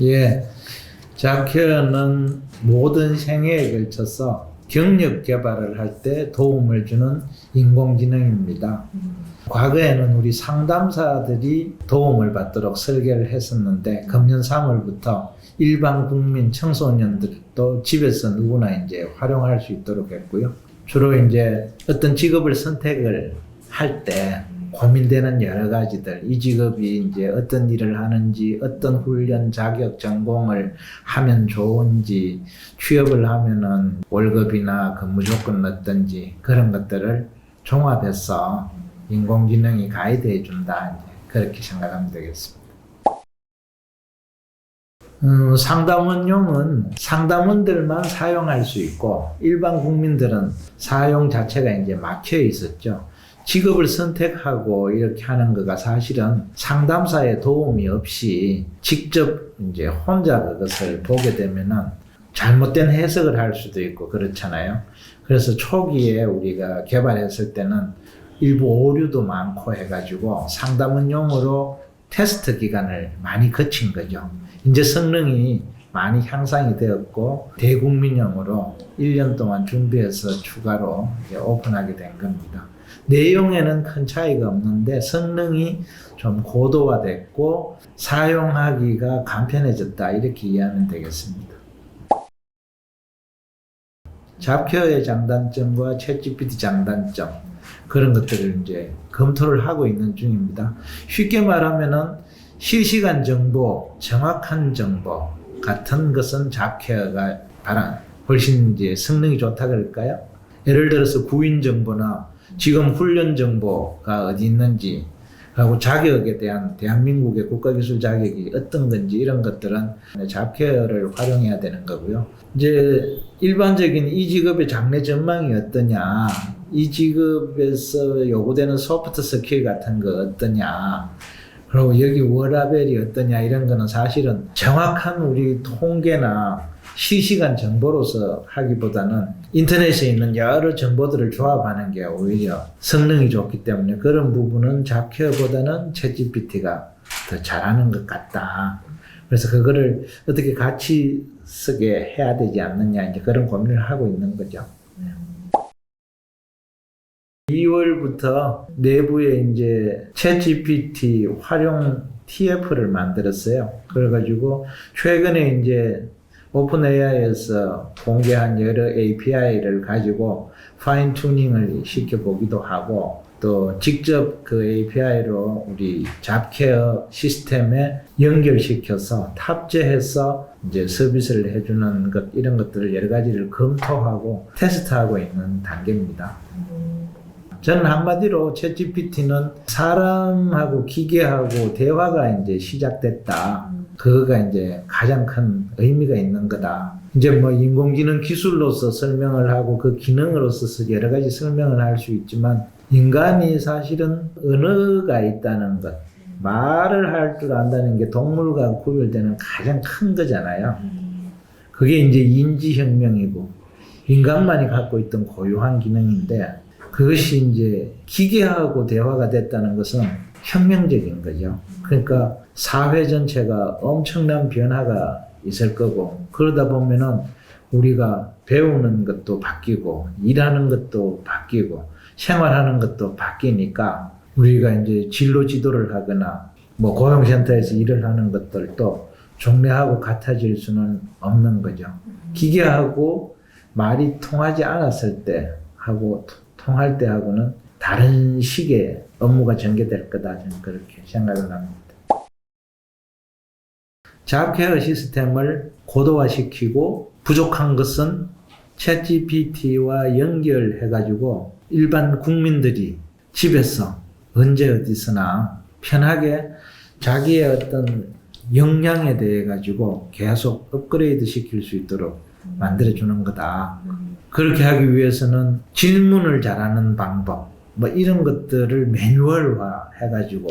예, 자케어는 모든 생애에 걸쳐서 경력 개발을 할 때 도움을 주는 인공지능입니다. 과거에는 우리 상담사들이 도움을 받도록 설계를 했었는데 금년 3월부터 일반 국민 청소년들도 집에서 누구나 이제 활용할 수 있도록 했고요. 주로 이제 어떤 직업을 선택을 할 때 고민되는 여러 가지들, 이 직업이 이제 어떤 일을 하는지, 어떤 훈련, 자격, 전공을 하면 좋은지, 취업을 하면은 월급이나 근무 조건 어떤지, 그런 것들을 종합해서 인공지능이 가이드해 준다. 그렇게 생각하면 되겠습니다. 상담원용은 상담원들만 사용할 수 있고, 일반 국민들은 사용 자체가 이제 막혀 있었죠. 직업을 선택하고 이렇게 하는 거가 사실은 상담사의 도움이 없이 직접 이제 혼자 그것을 보게 되면은 잘못된 해석을 할 수도 있고 그렇잖아요. 그래서 초기에 우리가 개발했을 때는 일부 오류도 많고 해가지고 상담원용으로 테스트 기간을 많이 거친 거죠. 이제 성능이 많이 향상이 되었고 대국민용으로 1년 동안 준비해서 추가로 이제 오픈하게 된 겁니다. 내용에는 큰 차이가 없는데 성능이 좀 고도화됐고 사용하기가 간편해졌다 이렇게 이해하면 되겠습니다. 자케어의 장단점과 챗GPT 장단점 그런 것들을 이제 검토를 하고 있는 중입니다. 쉽게 말하면은 실시간 정보, 정확한 정보 같은 것은 자케어가 훨씬 이제 성능이 좋다 그럴까요? 예를 들어서 구인 정보나 지금 훈련 정보가 어디 있는지 하고 자격에 대한 대한민국의 국가기술 자격이 어떤 건지 이런 것들은 자케어를 활용해야 되는 거고요. 이제 일반적인 이 직업의 장래 전망이 어떠냐, 이 직업에서 요구되는 소프트 스킬 같은 거 어떠냐, 그리고 여기 워라벨이 어떠냐 이런 거는 사실은 정확한 우리 통계나 실시간 정보로서 하기보다는 인터넷에 있는 여러 정보들을 조합하는 게 오히려 성능이 좋기 때문에 그런 부분은 자케어보다는 챗GPT가 더 잘하는 것 같다. 그래서 그거를 어떻게 같이 쓰게 해야 되지 않느냐 이제 그런 고민을 하고 있는 거죠. 2월부터 내부에 이제 챗GPT 활용 TF를 만들었어요. 그래가지고 최근에 이제 오픈 AI에서 공개한 여러 API를 가지고 파인 튜닝을 시켜보기도 하고 또 직접 그 API로 우리 잡케어 시스템에 연결시켜서 탑재해서 이제 서비스를 해주는 것 이런 것들을 여러 가지를 검토하고 테스트하고 있는 단계입니다. 저는 한마디로 챗GPT는 사람하고 기계하고 대화가 이제 시작됐다. 그거가 이제 가장 큰 의미가 있는 거다. 이제 뭐 인공지능 기술로서 설명을 하고 그 기능으로서 여러 가지 설명을 할 수 있지만 인간이 사실은 언어가 있다는 것, 말을 할 줄 안다는 게 동물과 구별되는 가장 큰 거잖아요. 그게 이제 인지혁명이고 인간만이 갖고 있던 고유한 기능인데 그것이 이제 기계하고 대화가 됐다는 것은 혁명적인 거죠. 그러니까 사회 전체가 엄청난 변화가 있을 거고 그러다 보면은 우리가 배우는 것도 바뀌고 일하는 것도 바뀌고 생활하는 것도 바뀌니까 우리가 이제 진로 지도를 하거나 뭐 고용센터에서 일을 하는 것들도 종래하고 같아질 수는 없는 거죠. 기계하고 말이 통하지 않았을 때 하고 통할 때 하고는 다른 식의 업무가 전개될 거다 저는 그렇게 생각을 합니다. 자케어 시스템을 고도화시키고 부족한 것은 챗GPT와 연결해가지고 일반 국민들이 집에서 언제 어디서나 편하게 자기의 어떤 역량에 대해 가지고 계속 업그레이드 시킬 수 있도록 만들어주는 거다. 그렇게 하기 위해서는 질문을 잘하는 방법, 뭐 이런 것들을 매뉴얼화 해가지고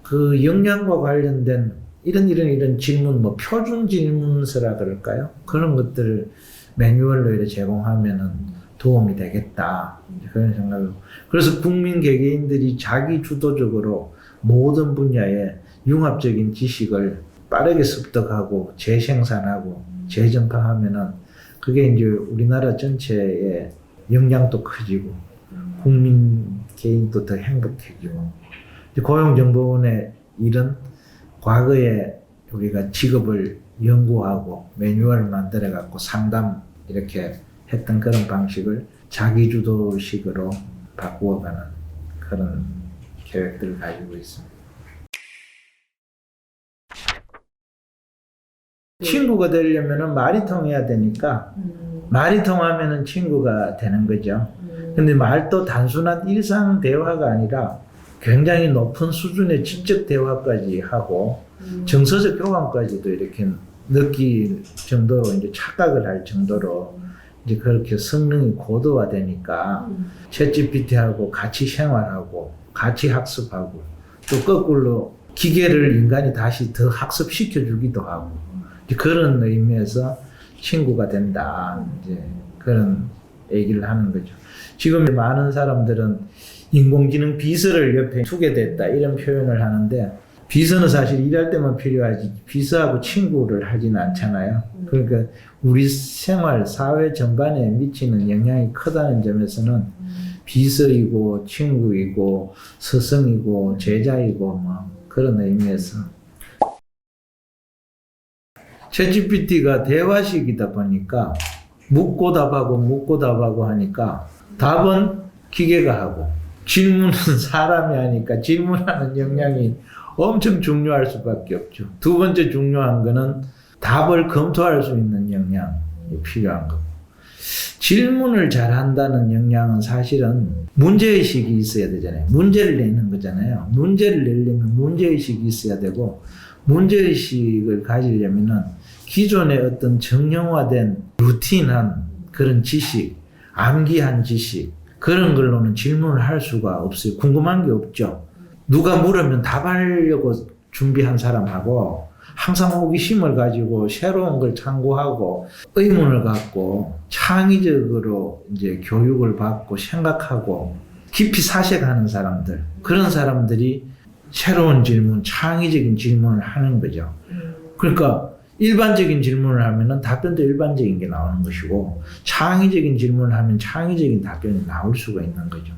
그 역량과 관련된 이런 질문, 뭐 표준 질문서라 그럴까요? 그런 것들을 매뉴얼로 이렇게 제공하면은 도움이 되겠다. 그런 생각을. 그래서 국민 개개인들이 자기 주도적으로 모든 분야에 융합적인 지식을 빠르게 습득하고 재생산하고 재전파하면은 그게 이제 우리나라 전체의 역량도 커지고 국민 개인도 더 행복해지고 고용정보원의 일은 과거에 우리가 직업을 연구하고 매뉴얼을 만들어 갖고 상담 이렇게 했던 그런 방식을 자기주도식으로 바꾸어가는 그런 계획들을 가지고 있습니다. 친구가 되려면은 말이 통해야 되니까 말이 통하면은 친구가 되는 거죠. 근데 말도 단순한 일상 대화가 아니라 굉장히 높은 수준의 지적 대화까지 하고 정서적 교감까지도 이렇게 느낄 정도로 이제 착각을 할 정도로 이제 그렇게 성능이 고도화되니까 챗GPT하고 같이 생활하고 같이 학습하고 또 거꾸로 기계를 인간이 다시 더 학습시켜 주기도 하고 그런 의미에서 친구가 된다. 이제 그런 얘기를 하는 거죠. 지금 많은 사람들은 인공지능 비서를 옆에 두게 됐다 이런 표현을 하는데 비서는 사실 일할 때만 필요하지 비서하고 친구를 하지는 않잖아요. 그러니까 우리 생활, 사회 전반에 미치는 영향이 크다는 점에서는 비서이고 친구이고 스승이고 제자이고 뭐 그런 의미에서 챗GPT가 대화식이다 보니까 묻고 답하고 하니까 답은 기계가 하고 질문은 사람이 하니까 질문하는 역량이 엄청 중요할 수밖에 없죠. 두 번째 중요한 거는 답을 검토할 수 있는 역량이 필요한 거고 질문을 잘한다는 역량은 사실은 문제의식이 있어야 되잖아요. 문제를 내는 거잖아요. 문제를 내려면 문제의식이 있어야 되고 문제의식을 가지려면은 기존의 어떤 정형화된 루틴한 그런 지식, 암기한 지식 그런 걸로는 질문을 할 수가 없어요. 궁금한 게 없죠. 누가 물으면 답하려고 준비한 사람하고 항상 호기심을 가지고 새로운 걸 탐구하고 의문을 갖고 창의적으로 이제 교육을 받고 생각하고 깊이 사색하는 사람들 그런 사람들이 새로운 질문, 창의적인 질문을 하는 거죠. 그러니까 일반적인 질문을 하면은 답변도 일반적인 게 나오는 것이고 창의적인 질문을 하면 창의적인 답변이 나올 수가 있는 거죠.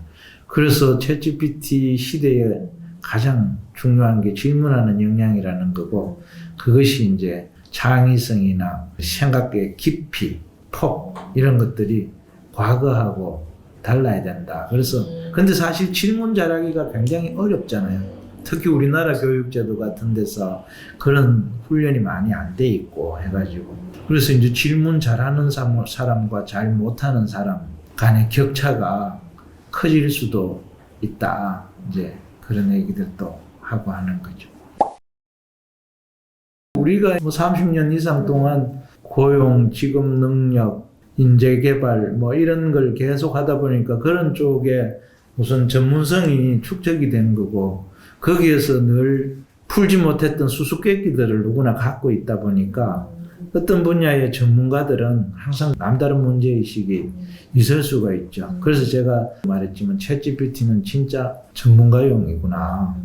그래서 챗GPT 시대에 가장 중요한 게 질문하는 역량이라는 거고 그것이 이제 창의성이나 생각의 깊이, 폭 이런 것들이 과거하고 달라야 된다. 그래서 근데 사실 질문 잘하기가 굉장히 어렵잖아요. 특히 우리나라 교육제도 같은 데서 그런 훈련이 많이 안 돼 있고 해가지고 그래서 이제 질문 잘하는 사람과 잘 못하는 사람 간의 격차가 커질 수도 있다. 이제 그런 얘기들도 하고 하는 거죠. 우리가 뭐 30년 이상 동안 고용, 직업 능력, 인재 개발 뭐 이런 걸 계속 하다 보니까 그런 쪽에 무슨 전문성이 축적이 된 거고 거기에서 늘 풀지 못했던 수수께끼들을 누구나 갖고 있다 보니까 어떤 분야의 전문가들은 항상 남다른 문제의식이 있을 수가 있죠. 그래서 제가 말했지만 챗GPT는 진짜 전문가용이구나.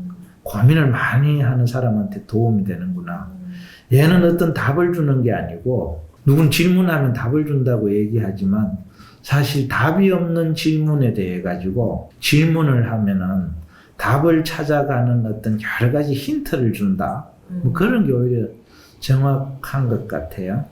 고민을 많이 하는 사람한테 도움이 되는구나. 얘는 어떤 답을 주는 게 아니고 누군 질문하면 답을 준다고 얘기하지만 사실 답이 없는 질문에 대해 가지고 질문을 하면은 답을 찾아가는 어떤 여러 가지 힌트를 준다. 뭐 그런 게 오히려 정확한 것 같아요.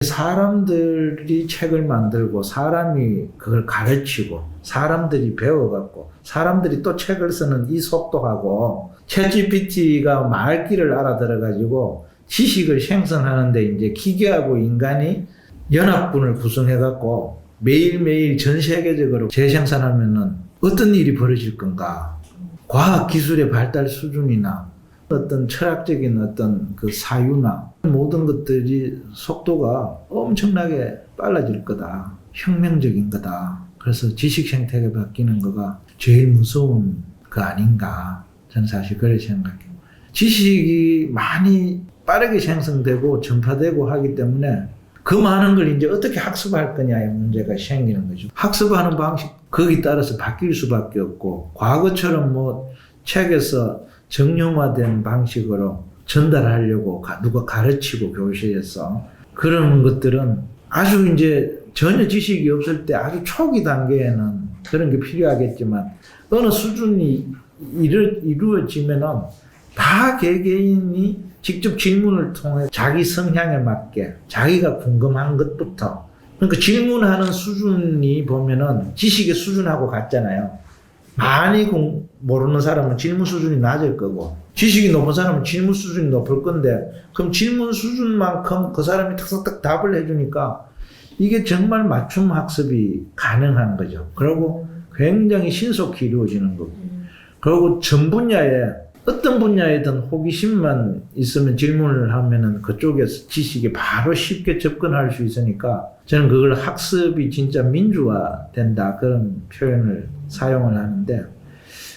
사람들이 책을 만들고 사람이 그걸 가르치고 사람들이 배워갖고 사람들이 또 책을 쓰는 이 속도하고 챗GPT가 말귀를 알아들어가지고 지식을 생성하는데 이제 기계하고 인간이 연합군을 구성해갖고 매일매일 전 세계적으로 재생산하면은 어떤 일이 벌어질 건가? 과학기술의 발달 수준이나 어떤 철학적인 어떤 그 사유나 모든 것들이 속도가 엄청나게 빨라질 거다. 혁명적인 거다. 그래서 지식 생태계 바뀌는 거가 제일 무서운 거 아닌가. 저는 사실 그렇게 생각해요. 지식이 많이 빠르게 생성되고 전파되고 하기 때문에 그 많은 걸 이제 어떻게 학습할 거냐의 문제가 생기는 거죠. 학습하는 방식 거기 따라서 바뀔 수밖에 없고 과거처럼 뭐 책에서 정형화된 방식으로 전달하려고 누가 가르치고 교실에서 그런 것들은 아주 이제 전혀 지식이 없을 때 아주 초기 단계에는 그런 게 필요하겠지만 어느 수준이 이루어지면은 다 개개인이 직접 질문을 통해 자기 성향에 맞게 자기가 궁금한 것부터 그러니까 질문하는 수준이 보면은 지식의 수준하고 같잖아요. 많이 모르는 사람은 질문 수준이 낮을 거고 지식이 높은 사람은 질문 수준이 높을 건데 그럼 질문 수준만큼 그 사람이 탁탁탁 답을 해주니까 이게 정말 맞춤 학습이 가능한 거죠. 그리고 굉장히 신속히 이루어지는 거고 그리고 전 분야에 어떤 분야에든 호기심만 있으면 질문을 하면은 그쪽에서 지식에 바로 쉽게 접근할 수 있으니까 저는 그걸 학습이 진짜 민주화된다 그런 표현을 사용을 하는데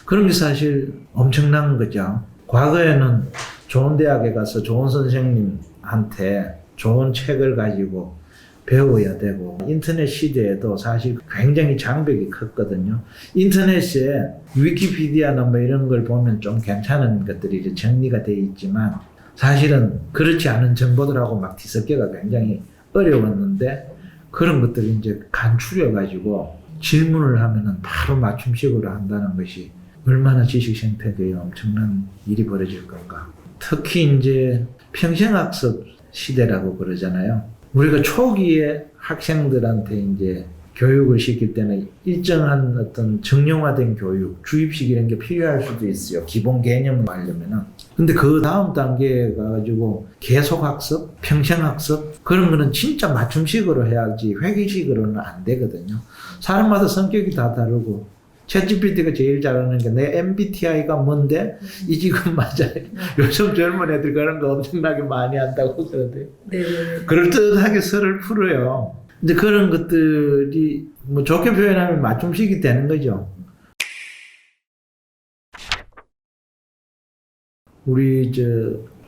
그런 게 사실 엄청난 거죠. 과거에는 좋은 대학에 가서 좋은 선생님한테 좋은 책을 가지고 배워야 되고 인터넷 시대에도 사실 굉장히 장벽이 컸거든요. 인터넷에 위키피디아나 뭐 이런 걸 보면 좀 괜찮은 것들이 이제 정리가 돼 있지만 사실은 그렇지 않은 정보들하고 막 뒤섞여가 굉장히 어려웠는데 그런 것들을 이제 간추려 가지고 질문을 하면은 바로 맞춤식으로 한다는 것이 얼마나 지식 생태계에 엄청난 일이 벌어질 건가. 특히 이제 평생학습 시대라고 그러잖아요. 우리가 초기에 학생들한테 이제 교육을 시킬 때는 일정한 어떤 정형화된 교육, 주입식 이런 게 필요할 수도 있어요. 기본 개념을 하려면은. 근데 그 다음 단계에 가가지고 계속 학습, 평생 학습, 그런 거는 진짜 맞춤식으로 해야지 회계식으로는 안 되거든요. 사람마다 성격이 다 다르고. 챗GPT가 제일 잘하는 게 내 MBTI가 뭔데? 이 지금 맞아요. 요즘 젊은 애들 그런 거 엄청나게 많이 한다고 그러대요. 네. 그럴듯하게 설을 풀어요. 이제 그런 것들이 뭐 좋게 표현하면 맞춤식이 되는 거죠. 우리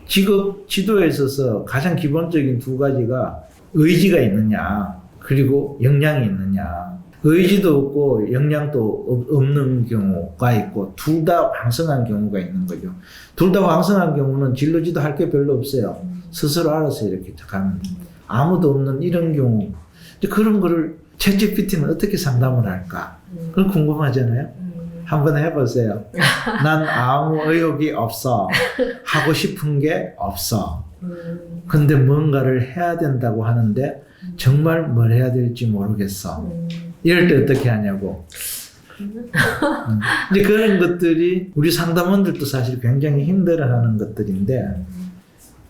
직업 지도에 있어서 가장 기본적인 두 가지가 의지가 있느냐, 그리고 역량이 있느냐. 의지도 없고 역량도 없는 경우가 있고 둘 다 왕성한 경우가 있는 거죠. 둘 다 왕성한 경우는 진로지도 할 게 별로 없어요. 스스로 알아서 이렇게 가면 아무도 없는 이런 경우 그런 거를 챗GPT는 어떻게 상담을 할까? 그건 궁금하잖아요. 한번 해보세요. 난 아무 의욕이 없어. 하고 싶은 게 없어. 근데 뭔가를 해야 된다고 하는데 정말 뭘 해야 될지 모르겠어. 이럴 때 어떻게 하냐고. 이제 그런 것들이 우리 상담원들도 사실 굉장히 힘들어하는 것들인데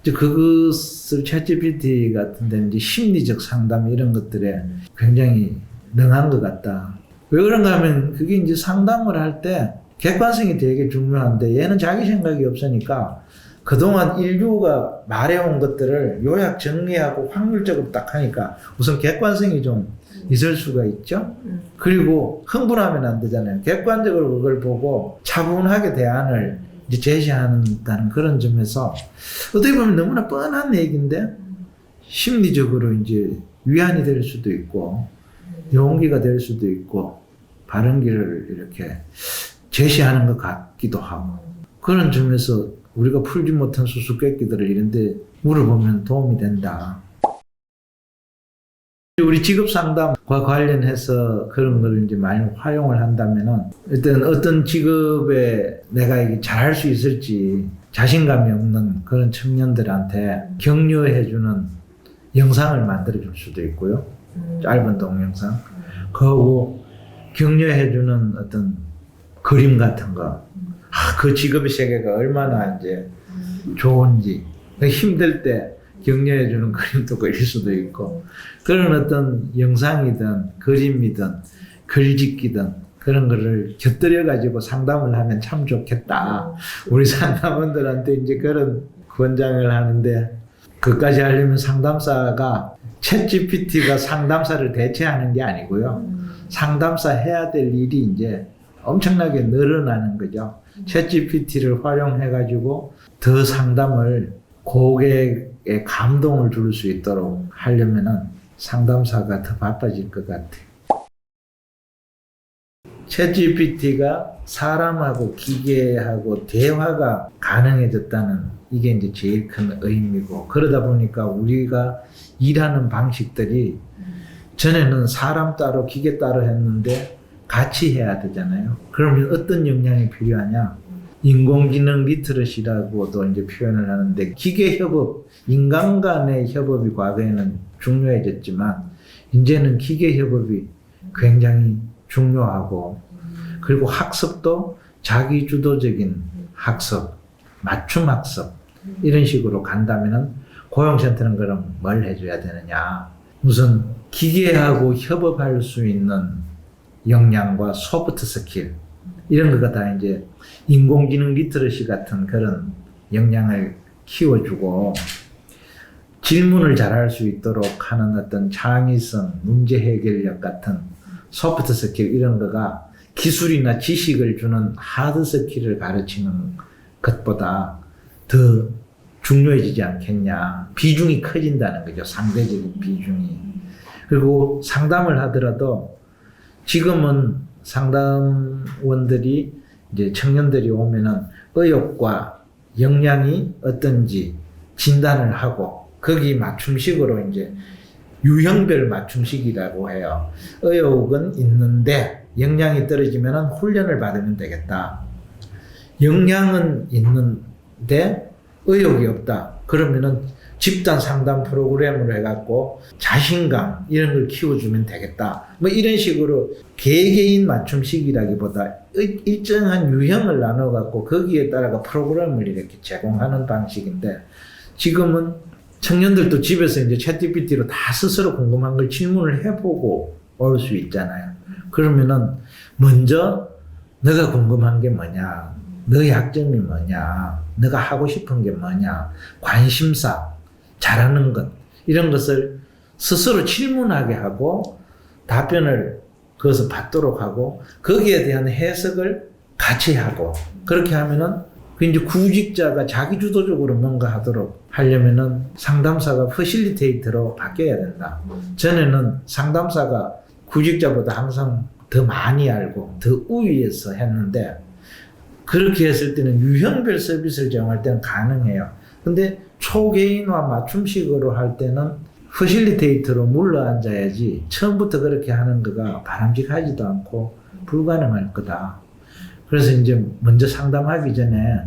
이제 그것을 챗GPT 같은 데는 이제 심리적 상담 이런 것들에 굉장히 능한 것 같다. 왜 그런가 하면 그게 이제 상담을 할 때 객관성이 되게 중요한데 얘는 자기 생각이 없으니까 그동안 인류가 말해온 것들을 요약 정리하고 확률적으로 딱 하니까 우선 객관성이 좀 있을 수가 있죠. 그리고 흥분하면 안 되잖아요. 객관적으로 그걸 보고 차분하게 대안을 이제 제시한다는 그런 점에서 어떻게 보면 너무나 뻔한 얘기인데 심리적으로 이제 위안이 될 수도 있고 용기가 될 수도 있고 바른 길을 이렇게 제시하는 것 같기도 하고 그런 점에서 우리가 풀지 못한 수수께끼들을 이런데 물어보면 도움이 된다. 우리 직업 상담과 관련해서 그런 걸 이제 많이 활용을 한다면은 일단 어떤 직업에 내가 이게 잘할 수 있을지 자신감이 없는 그런 청년들한테 격려해주는 영상을 만들어줄 수도 있고요. 짧은 동영상. 그리고 격려해주는 어떤 그림 같은 거. 그 직업의 세계가 얼마나 이제 좋은지. 힘들 때 격려해주는 그림도 그릴 수도 있고 그런 어떤 영상이든 그림이든 글짓기든 그런 거를 곁들여 가지고 상담을 하면 참 좋겠다. 우리 상담원들한테 이제 그런 권장을 하는데 그까지 하려면 상담사가 챗GPT가 상담사를 대체하는 게 아니고요. 상담사 해야 될 일이 이제 엄청나게 늘어나는 거죠. 챗GPT를 활용해 가지고 더 상담을 고객의 감동을 줄 수 있도록 하려면은 상담사가 더 바빠질 것 같아요. 챗GPT가 사람하고 기계하고 대화가 가능해졌다는 이게 이제 제일 큰 의미고, 그러다 보니까 우리가 일하는 방식들이 전에는 사람 따로 기계 따로 했는데 같이 해야 되잖아요. 그러면 어떤 역량이 필요하냐? 인공지능 리터러시라고도 이제 표현을 하는데, 기계 협업, 인간 간의 협업이 과거에는 중요해졌지만 이제는 기계 협업이 굉장히 중요하고, 그리고 학습도 자기주도적인 학습, 맞춤 학습 이런 식으로 간다면은 고용센터는 그럼 뭘 해줘야 되느냐? 우선 기계하고 협업할 수 있는 역량과 소프트 스킬 이런 거가 다 이제 인공지능 리터러시 같은 그런 역량을 키워주고, 질문을 잘할 수 있도록 하는 어떤 창의성, 문제 해결력 같은 소프트 스킬 이런 거가 기술이나 지식을 주는 하드 스킬을 가르치는 것보다 더 중요해지지 않겠냐. 비중이 커진다는 거죠. 상대적인 비중이. 그리고 상담을 하더라도 지금은 상담원들이 이제 청년들이 오면은 의욕과 역량이 어떤지 진단을 하고, 거기 맞춤식으로 이제 유형별 맞춤식이라고 해요. 의욕은 있는데 역량이 떨어지면 훈련을 받으면 되겠다. 역량은 있는데 의욕이 없다. 그러면은 집단 상담 프로그램으로 해갖고 자신감 이런 걸 키워주면 되겠다. 뭐 이런 식으로 개개인 맞춤식이라기보다 일정한 유형을 나눠갖고 거기에 따라가 프로그램을 이렇게 제공하는 방식인데, 지금은 청년들도 집에서 이제 챗GPT로 다 스스로 궁금한 걸 질문을 해보고 올 수 있잖아요. 그러면은 먼저 너가 궁금한 게 뭐냐, 너의 약점이 뭐냐, 너가 하고 싶은 게 뭐냐, 관심사, 잘하는 것 이런 것을 스스로 질문하게 하고 답변을 그것을 받도록 하고, 거기에 대한 해석을 같이 하고, 그렇게 하면은 이제 구직자가 자기주도적으로 뭔가 하도록 하려면은 상담사가 퍼실리테이터로 바뀌어야 된다. 전에는 상담사가 구직자보다 항상 더 많이 알고 더 우위에서 했는데, 그렇게 했을 때는 유형별 서비스를 제공할 때는 가능해요. 근데 초개인화 맞춤식으로 할 때는 퍼실리테이터로 물러앉아야지, 처음부터 그렇게 하는 거가 바람직하지도 않고 불가능할 거다. 그래서 이제 먼저 상담하기 전에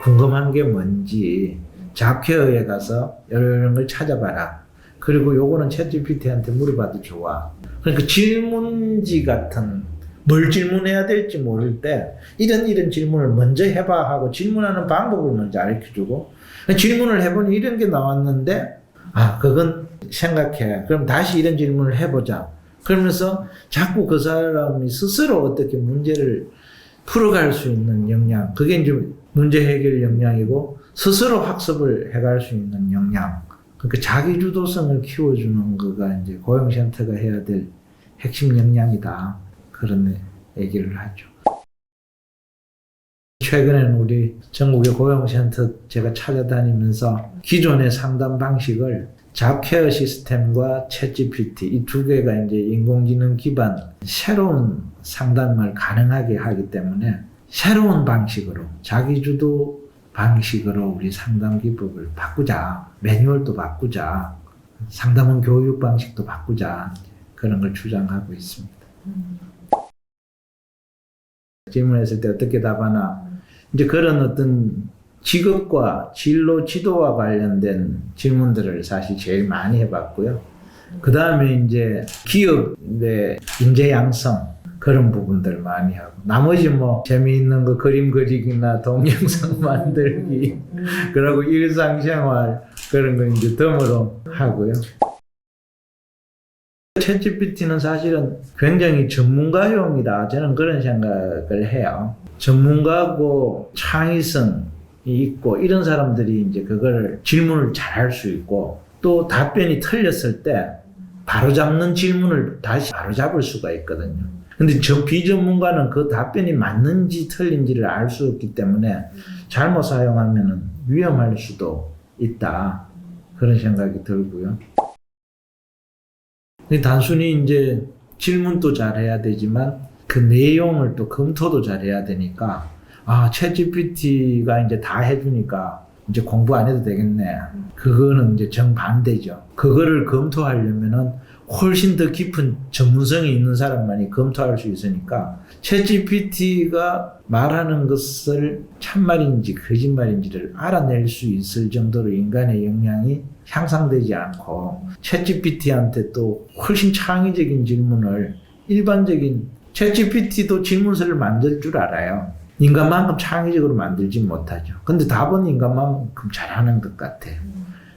궁금한 게 뭔지 잡케어에 가서 이런 걸 찾아봐라. 그리고 요거는 챗GPT한테 물어봐도 좋아. 그러니까 질문지 같은, 뭘 질문해야 될지 모를 때 이런 질문을 먼저 해봐 하고 질문하는 방법을 먼저 알려주고, 질문을 해보니 이런 게 나왔는데 그건 생각해. 그럼 다시 이런 질문을 해보자. 그러면서 자꾸 그 사람이 스스로 어떻게 문제를 풀어갈 수 있는 역량, 그게 이제 문제 해결 역량이고, 스스로 학습을 해갈 수 있는 역량, 그러니까 자기주도성을 키워주는 거가 이제 고용센터가 해야 될 핵심 역량이다. 그런 얘기를 하죠. 최근에는 우리 전국의 고용센터 제가 찾아다니면서 기존의 상담 방식을 잡케어 시스템과 챗GPT 이 두 개가 이제 인공지능 기반 새로운 상담을 가능하게 하기 때문에 새로운 방식으로, 자기주도 방식으로 우리 상담 기법을 바꾸자. 매뉴얼도 바꾸자. 상담원 교육 방식도 바꾸자. 그런 걸 주장하고 있습니다. 질문했을 때 어떻게 답하나, 이제 그런 어떤 직업과 진로 지도와 관련된 질문들을 사실 제일 많이 해봤고요. 그 다음에 이제 기업의 인재 양성 그런 부분들 많이 하고, 나머지 뭐 재미있는 거 그림 그리기나 동영상 만들기 그리고 일상생활 그런 거 이제 덤으로 하고요. 챗GPT는 사실은 굉장히 전문가용이다. 저는 그런 생각을 해요. 전문가고 창의성이 있고 이런 사람들이 이제 그걸 질문을 잘 할 수 있고, 또 답변이 틀렸을 때 바로잡는 질문을 다시 바로잡을 수가 있거든요. 근데 저 비전문가는 그 답변이 맞는지 틀린지를 알 수 없기 때문에 잘못 사용하면 위험할 수도 있다. 그런 생각이 들고요. 단순히 이제 질문도 잘해야 되지만 그 내용을 또 검토도 잘 해야 되니까, 챗GPT가 이제 다 해주니까 이제 공부 안 해도 되겠네. 그거는 이제 정반대죠. 그거를 검토하려면은 훨씬 더 깊은 전문성이 있는 사람만이 검토할 수 있으니까 챗GPT가 말하는 것을 참말인지 거짓말인지를 알아낼 수 있을 정도로 인간의 역량이 향상되지 않고 챗GPT한테 또 훨씬 창의적인 질문을 일반적인 챗GPT도 질문서를 만들 줄 알아요. 인간만큼 창의적으로 만들지 못하죠. 근데 답은 인간만큼 잘하는 것 같아요.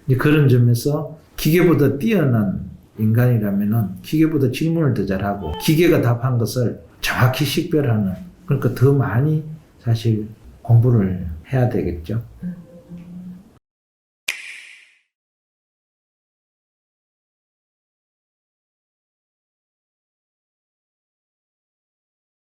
이제 그런 점에서 기계보다 뛰어난 인간이라면은 기계보다 질문을 더 잘하고 기계가 답한 것을 정확히 식별하는, 그러니까 더 많이 사실 공부를 해야 되겠죠.